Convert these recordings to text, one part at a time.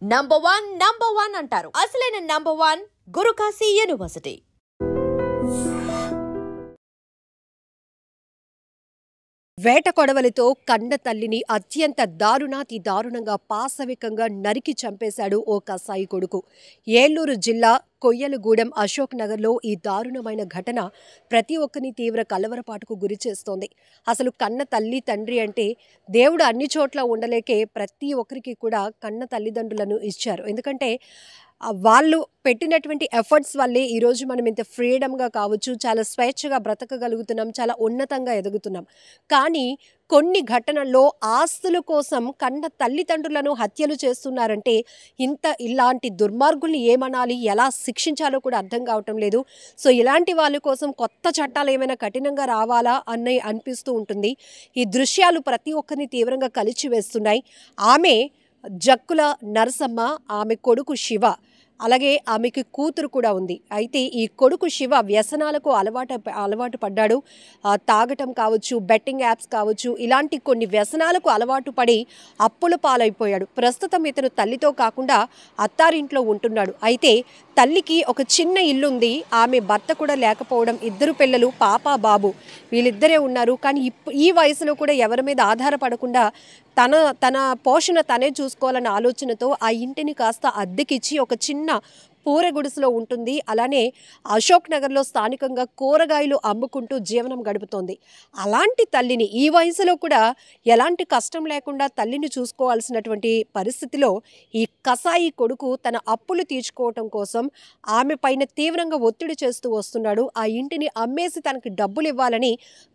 Number one అంటారు. అసలైన number one Guru Kashi university. వేట కొడవలితో కన్న తల్లిని అత్యంత దారుణాతి దారుణంగా పాశవికంగా నరికి చంపేశాడు ఓ కసాయి కొడుకు. ఏలూరు జిల్లా కొయ్యలగూడెం అశోక్ నగర్లో ఈ దారుణమైన ఘటన ప్రతి ఒక్కరిని తీవ్ర కలవరపాటుకు గురి చేస్తోంది. అసలు కన్న తల్లి తండ్రి అంటే దేవుడు అన్ని చోట్ల ఉండలేకే ప్రతి ఒక్కరికి కూడా కన్న తల్లిదండ్రులను ఇచ్చారు. ఎందుకంటే వాళ్ళు పెట్టినటువంటి ఎఫర్ట్స్ వల్లే ఈరోజు మనం ఇంత ఫ్రీడమ్గా కావచ్చు, చాలా స్వేచ్ఛగా బ్రతకగలుగుతున్నాం, చాలా ఉన్నతంగా ఎదుగుతున్నాం. కానీ కొన్ని ఘటనల్లో ఆస్తుల కోసం కన్న తల్లిదండ్రులను హత్యలు చేస్తున్నారంటే ఇలాంటి దుర్మార్గుల్ని ఏమనాలి, ఎలా శిక్షించాలో కూడా అర్థం కావటం లేదు. సో ఇలాంటి వాళ్ళ కోసం కొత్త చట్టాలు ఏమైనా కఠినంగా రావాలా అని అనిపిస్తూ ఉంటుంది. ఈ దృశ్యాలు ప్రతి ఒక్కరిని తీవ్రంగా కలిచివేస్తున్నాయి. ఆమె జక్కుల నరసమ్మ, ఆమె కొడుకు శివ, అలాగే ఆమెకి కూతురు కూడా ఉంది. అయితే ఈ కొడుకు శివ వ్యసనాలకు అలవాటు పడ్డాడు. తాగటం కావచ్చు, బెట్టింగ్ యాప్స్ కావచ్చు, ఇలాంటి కొన్ని వ్యసనాలకు అలవాటు పడి అప్పుల పాలైపోయాడు. ప్రస్తుతం ఇతను తల్లితో కాకుండా అత్తారింట్లో ఉంటున్నాడు. అయితే తల్లికి ఒక చిన్న ఇల్లుంది, ఆమె భర్త కూడా లేకపోవడం, ఇద్దరు పిల్లలు పాప బాబు వీళ్ళిద్దరే ఉన్నారు. కానీ ఈ వయసులో కూడా ఎవరి మీద ఆధారపడకుండా తన పోషణ తనే చూసుకోవాలన్న ఆలోచనతో ఆ ఇంటిని కాస్త అద్దెకిచ్చి ఒక చిన్న పూరె గుడిసెలో ఉంటుంది. అలానే అశోక్ నగర్లో స్థానికంగా కూరగాయలు అమ్ముకుంటూ జీవనం గడుపుతోంది. అలాంటి తల్లిని ఈ వయసులో కూడా ఎలాంటి కష్టం లేకుండా తల్లిని చూసుకోవాల్సినటువంటి పరిస్థితిలో ఈ కసాయి కొడుకు తన అప్పులు తీర్చుకోవటం కోసం ఆమె పైన తీవ్రంగా ఒత్తిడి చేస్తూ వస్తున్నాడు. ఆ ఇంటిని అమ్మేసి తనకి డబ్బులు ఇవ్వాలని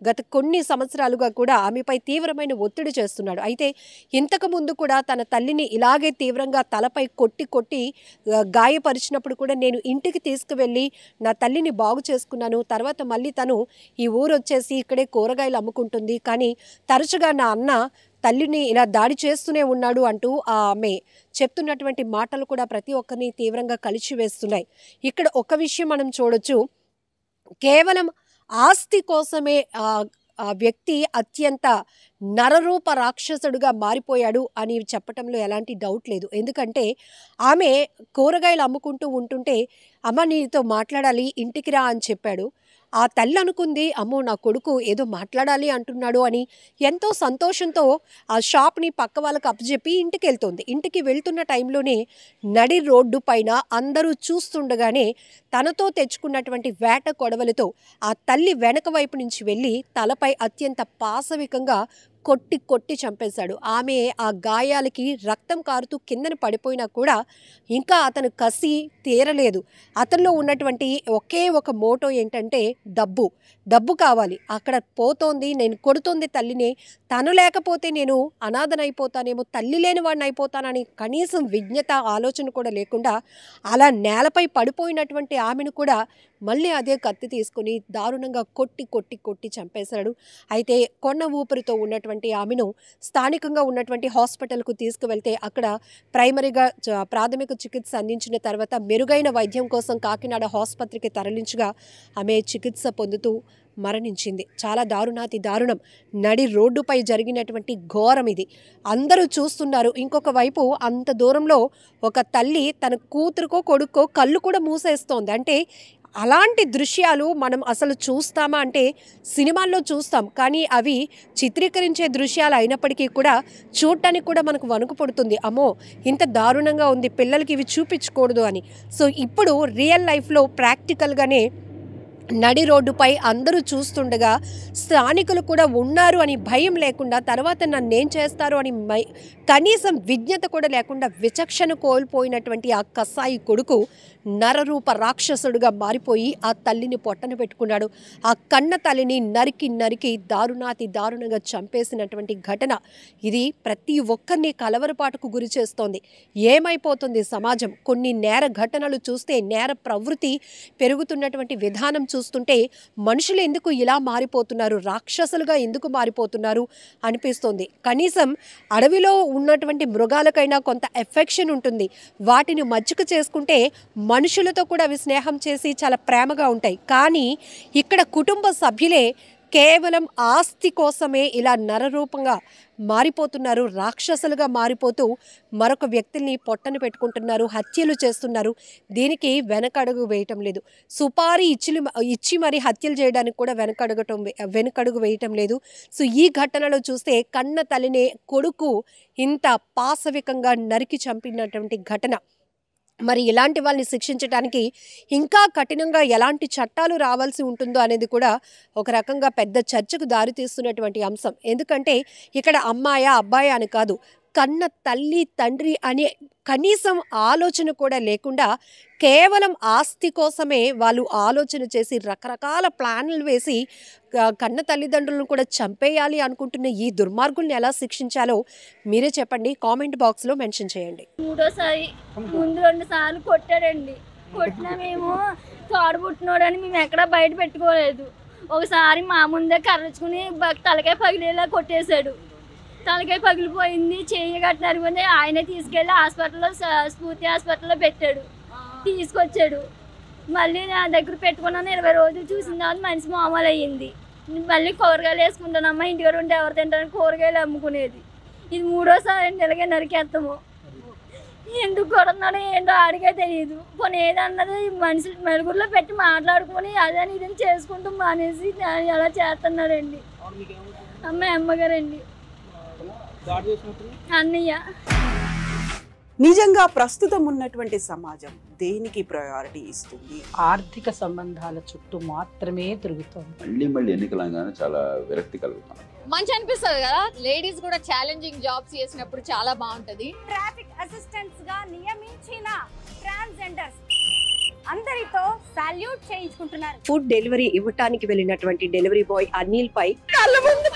గత కొన్ని సంవత్సరాలుగా కూడా ఆమెపై తీవ్రమైన ఒత్తిడి చేస్తున్నాడు. అయితే ఇంతకు ముందు కూడా తన తల్లిని ఇలాగే తీవ్రంగా తలపై కొట్టి గాయపరిచినప్పుడు కూడా నేను ఇంటికి తీసుకువెళ్ళి నా తల్లిని బాగు చేసుకున్నాను. తర్వాత మళ్ళీ తను ఈ ఊరు వచ్చేసి ఇక్కడే కూరగాయలు అమ్ముకుంటుంది. కానీ తరచుగా నా అన్న తల్లిని ఇలా దాడి చేస్తూనే ఉన్నాడు అంటూ ఆమె చెప్తున్నటువంటి మాటలు కూడా ప్రతి ఒక్కరిని తీవ్రంగా కలిచివేస్తున్నాయి. ఇక్కడ ఒక విషయం మనం చూడొచ్చు, కేవలం ఆస్తి కోసమే ఆ వ్యక్తి అత్యంత నరరూప రాక్షసుడుగా మారిపోయాడు అని చెప్పటంలో ఎలాంటి డౌట్ లేదు. ఎందుకంటే ఆమె కూరగాయలు అమ్ముకుంటూ ఉంటుంటే అమ్మ నీతో మాట్లాడాలి ఇంటికి రా అని చెప్పాడు. ఆ తల్లి అనుకుంది, అమ్మో నా కొడుకు ఏదో మాట్లాడాలి అంటున్నాడు అని ఎంతో సంతోషంతో ఆ షాప్ని పక్క వాళ్ళకి అప్పచెప్పి ఇంటికి వెళ్తుంది. ఇంటికి వెళ్తున్న టైంలోనే నడి రోడ్డు పైన అందరూ చూస్తుండగానే తనతో తెచ్చుకున్నటువంటి వేట కొడవలతో ఆ తల్లి వెనక వైపు నుంచి వెళ్ళి తలపై అత్యంత పాశవికంగా కొట్టి చంపేశాడు. ఆమె ఆ గాయాలకి రక్తం కారుతూ కిందన పడిపోయినా కూడా ఇంకా అతను కసి తీరలేదు. అతనిలో ఉన్నటువంటి ఒకే ఒక మోటో ఏంటంటే డబ్బు కావాలి. అక్కడ పోతోంది, నేను కొడుతోంది తల్లిని, తను లేకపోతే నేను అనాథనైపోతానేమో, తల్లి లేని వాడిని అయిపోతానని కనీసం విజ్ఞత ఆలోచన కూడా లేకుండా అలా నేలపై పడిపోయినటువంటి ఆమెను కూడా మళ్ళీ అదే కత్తి తీసుకుని దారుణంగా కొట్టి చంపేశాడు. అయితే కొన్న ఊపిరితో ఉన్నటువంటి ఆమెను స్థానికంగా ఉన్నటువంటి హాస్పిటల్కు తీసుకువెళ్తే అక్కడ ప్రాథమిక చికిత్స అందించిన తర్వాత మెరుగైన వైద్యం కోసం కాకినాడ ఆసుపత్రికి తరలించగా ఆమె చికిత్స పొందుతూ మరణించింది. చాలా దారుణాతి దారుణం. నడి రోడ్డుపై జరిగినటువంటి ఘోరం ఇది. అందరూ చూస్తున్నారు. ఇంకొక వైపు అంత దూరంలో ఒక తల్లి తన కూతురుకో కొడుకో కళ్ళు కూడా మూసేస్తోంది. అంటే అలాంటి దృశ్యాలు మనం అసలు చూస్తామా అంటే సినిమాల్లో చూస్తాం, కానీ అవి చిత్రీకరించే దృశ్యాలు అయినప్పటికీ కూడా చూడటానికి కూడా మనకు వణుకు పుడుతుంది. అమ్మో ఇంత దారుణంగా ఉంది, పిల్లలకి ఇవి చూపించకూడదు అని. సో ఇప్పుడు రియల్ లైఫ్లో ప్రాక్టికల్గానే నడి రోడ్డుపై అందరూ చూస్తుండగా స్థానికులు కూడా ఉన్నారు అని భయం లేకుండా, తర్వాత నన్నేం చేస్తారు అని కనీసం విజ్ఞత కూడా లేకుండా విచక్షణ కోల్పోయినటువంటి ఆ కసాయి కొడుకు నరరూప రాక్షసుడుగా మారిపోయి ఆ తల్లిని పొట్టన పెట్టుకున్నాడు. ఆ కన్న తల్లిని నరికి దారుణాతి దారుణంగా చంపేసినటువంటి ఘటన ఇది ప్రతి ఒక్కరిని కలవరపాటుకు గురి చేస్తోంది. ఏమైపోతుంది సమాజం? కొన్ని నేర ఘటనలు చూస్తే, నేర ప్రవృత్తి పెరుగుతున్నటువంటి విధానం చూస్తుంటే మనుషులు ఎందుకు ఇలా మారిపోతున్నారు, రాక్షసులుగా ఎందుకు మారిపోతున్నారు అనిపిస్తుంది. కనీసం అడవిలో ఉన్నటువంటి మృగాలకైనా కొంత ఎఫెక్షన్ ఉంటుంది. వాటిని మచ్చిక చేసుకుంటే మనుషులతో కూడా అవి స్నేహం చేసి చాలా ప్రేమగా ఉంటాయి. కానీ ఇక్కడ కుటుంబ సభ్యులే కేవలం ఆస్తి కోసమే ఇలా నరరూపంగా మారిపోతున్నారు, రాక్షసులుగా మారిపోతూ మరొక వ్యక్తుల్ని పొట్టన పెట్టుకుంటున్నారు, హత్యలు చేస్తున్నారు. దీనికి వెనకడుగు వేయటం లేదు. సుపారీ ఇచ్చి మరి హత్యలు చేయడానికి కూడా వెనకడుగు వేయటం లేదు. సో ఈ ఘటనలో చూస్తే కన్న తల్లినే కొడుకు ఇంత పాశవికంగా నరికి చంపినటువంటి ఘటన. మరి ఇలాంటి వాళ్ళని శిక్షించడానికి ఇంకా కఠినంగా ఎలాంటి చట్టాలు రావాల్సి ఉంటుందో అనేది కూడా ఒక రకంగా పెద్ద చర్చకు దారితీస్తున్నటువంటి అంశం. ఎందుకంటే ఇక్కడ అమ్మాయా అబ్బాయా అని కాదు, కన్న తల్లి తండ్రి అనే కనీసం ఆలోచన కూడా లేకుండా కేవలం ఆస్తి కోసమే వాళ్ళు ఆలోచన చేసి రకరకాల ప్లాన్లు వేసి కన్న తల్లిదండ్రులను కూడా చంపేయాలి అనుకుంటున్న ఈ దుర్మార్గుల్ని ఎలా శిక్షించాలో మీరే చెప్పండి, కామెంట్ బాక్స్లో మెన్షన్ చేయండి. మూడోసారి ముందు 2 సార్లు కొట్టాడండి. కొట్టినా మేము తోడబుట్టినోడని మేము ఎక్కడా బయట పెట్టుకోలేదు. ఒకసారి మా ముందే కర్రచుకుని తలకాయ పగిలేలా కొట్టేశాడు. తలకాయ పగిలిపోయింది, చెయ్యి కట్టినరుగుంది. ఆయనే తీసుకెళ్ళి హాస్పిటల్లో స్ఫూర్తి హాస్పిటల్లో పెట్టాడు. తీసుకొచ్చాడు. మళ్ళీ నా దగ్గర పెట్టుకున్నాను. 20 రోజులు చూసిన తర్వాత మనిషి మామూలు అయ్యింది. మళ్ళీ కూరగాయలు వేసుకుంటానమ్మా, ఇంటికి ఉంటే ఎవరు తింటారని కూరగాయలు అమ్ముకునేది. ఇది 3వసారి అండి ఇలాగే నరికేస్తాము. ఎందుకు కొడుతున్నాడో ఏంటో ఆడికే తెలియదు. పోనీ ఏదన్నది మనుషులు మెలుగురిలో పెట్టి మాట్లాడుకొని అదని ఇదని చేసుకుంటూ మానేసి అలా చేస్తున్నాడండి. అమ్మగారండి, అన్నయ్య. నిజంగా ప్రస్తుతం ఉన్నటువంటి సమాజం దేనికి ప్రయారిటీ ఇస్తుంది? ఆర్థిక సంబంధాల చుట్టూ మాత్రమే తిరుగుతోంది. మళ్ళీ ఎన్నికలంగానే చాలా విరక్తి కలుగుతాం. మంచి అనిపిస్తుంది కదా, లేడీస్ కూడా ఛాలెంజింగ్ జాబ్స్ చేసినప్పుడు చాలా బాగుంటది. ట్రాఫిక్ అసిస్టెంట్స్ గా నియమించిన ట్రాన్స్జెండర్స్ అందరితో సాల్యూట్ చేయించుకుంటున్నారు. ఫుడ్ డెలివరీ ఇవ్వటానికి వెళ్ళినటువంటి డెలివరీ బాయ్ అనిల్ పై కళ్ళ ముందు